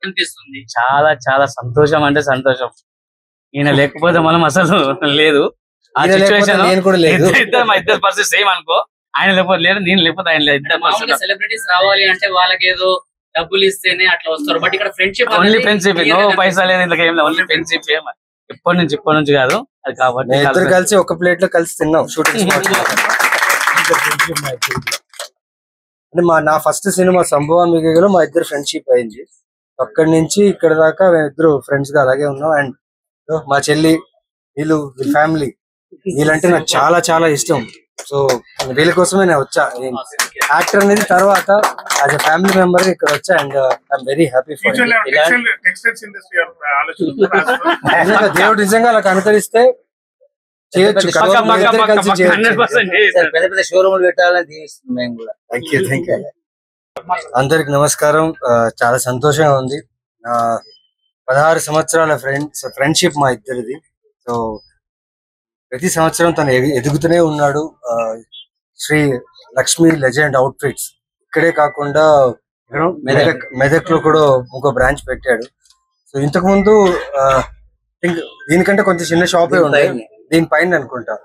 అనిపిస్తుంది? చాలా చాలా సంతోషం అంటే సంతోషం. ఈయన లేకపోతే మనం అసలు లేదు. ఆ సిచ్యువేషన్ మా ఇద్దరు పరిస్థితి సేమ్ అనుకో. ఆయన లేకపోతే లేదు, నేను లేకపోతే ఆయన లేదు. సెలబ్రిటీస్ రావాలి అంటే వాళ్ళకి ఏదో డబ్బులు ఇస్తేనే అట్లా వస్తారు. బట్ ఇక్కడ ఫ్రెండ్షిప్, ఓన్లీ ఫ్రెండ్షిప్, నో పైసా లేదు, ఇందులో ఏం లేదు, ఓన్లీ ఫ్రెండ్షిప్. ఇప్పటి నుంచి కాదు అది. కాబట్టి ఇద్దరు కలిసి ఒక ప్లేట్ లో కలిసి తిన్నాం షూటింగ్. అంటే నా ఫస్ట్ సినిమా సంభవామిగలో మా ఇద్దరు ఫ్రెండ్షిప్ అయింది. అక్కడి నుంచి ఇక్కడ దాకా మేము ఇద్దరు ఫ్రెండ్స్ గా అలాగే ఉన్నాం. అండ్ మా చెల్లి, వీళ్ళ ఫ్యామిలీ, వీళ్ళంటే నాకు చాలా చాలా ఇష్టం. సో వీళ్ళ కోసమే నేను వచ్చా. యాక్టర్ అనేది తర్వాత యాజ్ అ ఫ్యామిలీ మెంబర్ గా ఇక్కడ వచ్చా. And I'm very happy for దేవుడు నిజంగా అలా కనుకరిస్తే చేయొచ్చు. అందరికి నమస్కారం. చాలా సంతోషంగా ఉంది. 16 సంవత్సరాల ఫ్రెండ్షిప్ మా ఇద్దరిది. సో ప్రతి సంవత్సరం తను ఎదుగుతూనే ఉన్నాడు. Shri Lakshmi legend outfits ఇక్కడే కాకుండా మెదక్ లో కూడా ఇంకో బ్రాంచ్ పెట్టాడు. సో ఇంతకు ముందు దీనికంటే కొంచెం చిన్న షాపే ఉంది, దీనిపైన అనుకుంటా,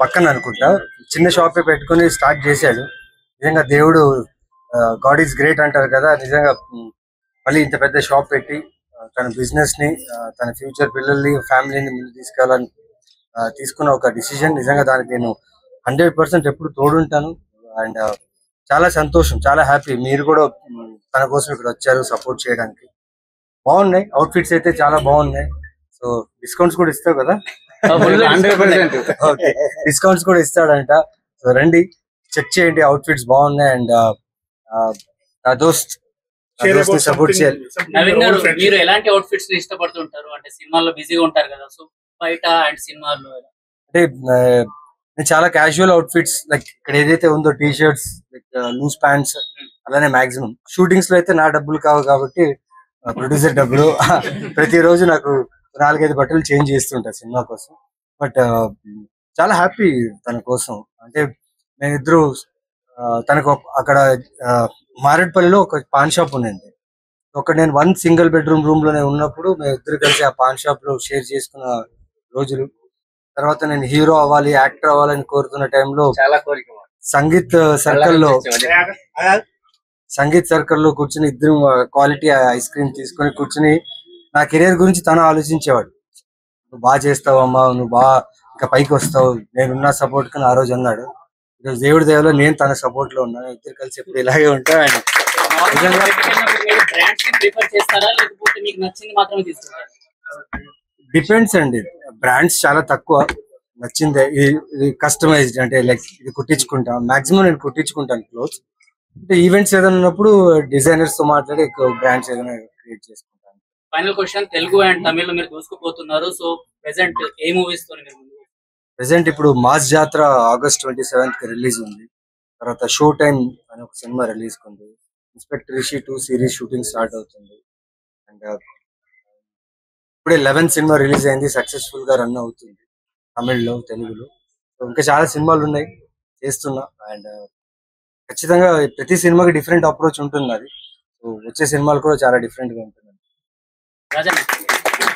పక్కన అనుకుంటా చిన్న షాపే పెట్టుకుని స్టార్ట్ చేశాడు. నిజంగా దేవుడు, గాడ్ ఈజ్ గ్రేట్ అంటారు కదా, నిజంగా మళ్ళీ ఇంత పెద్ద షాప్ పెట్టి తన బిజినెస్ ని, తన ఫ్యూచర్ పిల్లల్ని, ఫ్యామిలీని ముందు తీసుకెళ్ళాలని తీసుకున్న ఒక డిసిజన్. నిజంగా దానికి నేను 100% ఎప్పుడు తోడుంటాను. అండ్ చాలా సంతోషం, చాలా హ్యాపీ. మీరు కూడా తన కోసం ఇక్కడ వచ్చారు సపోర్ట్ చేయడానికి. బాగున్నాయి అవుట్ఫిట్స్ అయితే, చాలా బాగున్నాయి. సో డిస్కౌంట్స్ కూడా ఇస్తావు కదా? ఓకే, డిస్కౌంట్స్ కూడా ఇస్తాడంట. సో రండి, చెక్ చేయండి, అవుట్ఫిట్స్ బాగున్నాయి. అండ్ నా దోస్త్ సపోర్ట్ చేయాలి. నవీన్ గారు, మీరు ఎలాంటి అవుట్ఫిట్స్ ఇష్టపడుతుంటారు? అంటే సినిమాల్లో బిజీగా ఉంటారు కదా, సో బయట అండ్ సినిమాల్లో అంటే నేను చాలా క్యాజువల్ అవుట్ఫిట్స్, లైక్ ఇక్కడ ఏదైతే ఉందో T shirts, like loose pants, అలానే మాక్సిమం షూటింగ్స్ లో అయితే నా డబ్బులు కావు కాబట్టి ప్రొడ్యూసర్ డబ్బులు ప్రతిరోజు నాకు 4-5 బట్టలు చేంజ్ చేస్తుంటా సినిమా కోసం. బట్ చాలా హ్యాపీ తన కోసం. అంటే మేమిద్దరు, తనకు అక్కడ మారేడుపల్లిలో ఒక పాన్ షాప్ ఉండింది. ఒక నేను 1 సింగిల్ బెడ్రూమ్ రూమ్ లోనే ఉన్నప్పుడు మేము ఇద్దరు కలిసి ఆ పాన్ షాప్ లో షేర్ చేసుకున్న రోజులు. తర్వాత నేను హీరో అవ్వాలి, యాక్టర్ అవ్వాలని కోరుతున్న టైంలో సంగీత్ సర్కిల్లో కూర్చుని ఇద్దరు క్వాలిటీ ఐస్ క్రీమ్ తీసుకొని కూర్చుని నా కెరీర్ గురించి తను ఆలోచించేవాడు. నువ్వు బాగా చేస్తావమ్మా, నువ్వు బాగా ఇంకా పైకి వస్తావు, నేనున్న సపోర్ట్ కన్నా ఆ రోజు అన్నాడు. ఈరోజు దేవుడి దయలో నేను తన సపోర్ట్ లో ఉన్నాను. ఇద్దరు కలిసి ఎప్పుడు ఇలాగే ఉంటా. డిపెండ్స్ అండి, బ్రాండ్స్ చాలా తక్కువ. నచ్చిందే, ఇది కస్టమైజ్డ్ అంటే లైక్ ఇది కుట్టించుకుంటా, మాక్సిమం నేను కుట్టించుకుంటాను క్లోత్స్. అంటే ఈవెంట్స్ ఏదైనా ఉన్నప్పుడు డిజైనర్స్ తో మాట్లాడి బ్రాండ్స్ ఏదైనా క్రియేట్ చేసుకుంటాను. Final question, Telugu and Tamil లో మీరు దూసుకుపోతున్నారు. సో ప్రెసెంట్ ఏ మూవీస్ తో? ప్రెసెంట్ ఇప్పుడు మాస్ జాతర August 27th కి రిలీజ్ ఉంది. తర్వాత షో టైమ్ అనే ఒక సినిమా రిలీజ్ ఉంది. Inspector Rishi 2 series shooting start అవుతుంది. అండ్ ఇప్పుడే 11th సినిమా రిలీజ్ అయింది, సక్సెస్ఫుల్ గా రన్ అవుతుంది తమిళ్లో, తెలుగులో. ఇంకా చాలా సినిమాలు ఉన్నాయి చేస్తున్నా. అండ్ ఖచ్చితంగా ప్రతి సినిమాకి డిఫరెంట్ అప్రోచ్ ఉంటుంది. అది వచ్చే సినిమాలు కూడా చాలా డిఫరెంట్ గా ఉంటుంది.